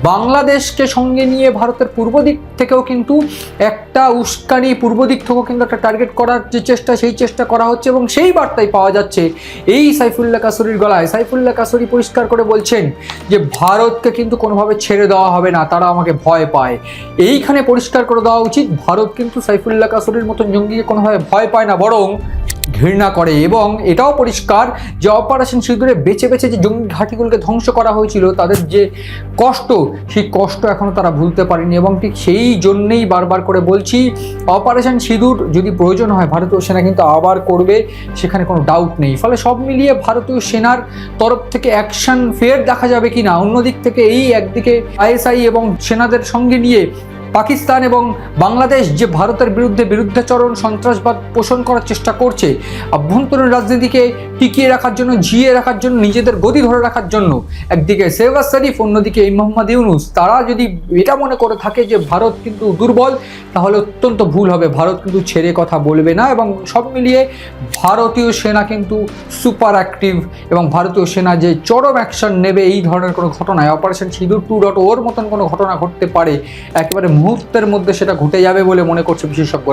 বাংলাদেশকে সঙ্গে নিয়ে ভারতের পূর্ব দিক থেকেও কিন্তু একটা উস্কানি, পূর্ব দিক থেকেও কিন্তু একটা টার্গেট করার যে চেষ্টা, সেই চেষ্টা করা হচ্ছে এবং সেই বার্তাই পাওয়া যাচ্ছে এই সাইফুল্লাহ কাসরির গলায়। সাইফুল্লাহ কাসরি পরিষ্কার করে বলছেন যে ভারতকে কিন্তু কোনোভাবে ছেড়ে দেওয়া হবে না, তারা আমাকে ভয় পায়। এইখানে পরিষ্কার করে দেওয়া উচিত, ভারত কিন্তু সাইফুল্লাহ কাসরির মতন জঙ্গিকে কোনোভাবে ভয় পায় না, বরং ঘৃণা করে। এবং এটাও পরিষ্কার যে অপারেশন সিঁদুরে বেছে বেছে যে জঙ্গি ঘাঁটিগুলোকে ধ্বংস করা হয়েছিল, তাদের যে কষ্ট, সেই কষ্ট এখনও তারা ভুলতে পারেনি। এবং ঠিক সেই জন্যেই বারবার করে বলছি, অপারেশন সিঁদুর যদি প্রয়োজন হয় ভারতীয় সেনা কিন্তু আবার করবে, সেখানে কোনো ডাউট নেই। ফলে সব মিলিয়ে ভারতীয় সেনার তরফ থেকে অ্যাকশন ফের দেখা যাবে কি না। অন্যদিক থেকে এই একদিকে আইএসআই এবং সেনাদের সঙ্গে নিয়ে পাকিস্তান এবং বাংলাদেশ যে ভারতের বিরুদ্ধাচরণ, সন্ত্রাসবাদ পোষণ করার চেষ্টা করছে, আভ্যন্তরীণ রাজনীতিকে টিকিয়ে রাখার জন্য, জিয়ে রাখার জন্য, নিজেদের গদি ধরে রাখার জন্য, একদিকে শেহবাজ শরীফ, অন্যদিকে এই মোহাম্মদ ইউনুস, তারা যদি এটা মনে করে থাকে যে ভারত কিন্তু দুর্বল, তাহলে অত্যন্ত ভুল হবে। ভারত কিন্তু ছেড়ে কথা বলবে না। এবং সব মিলিয়ে ভারতীয় সেনা কিন্তু সুপার অ্যাক্টিভ এবং ভারতীয় সেনা যে চরম অ্যাকশন নেবে এই ধরনের কোনো ঘটনায়, অপারেশন সিঁদুর 2.0 মতন কোনো ঘটনা ঘটতে পারে, একেবারে মুহূর্তের মধ্যে সেটা ঘটে যাবে বলে মনে করছে বিশেষজ্ঞরা।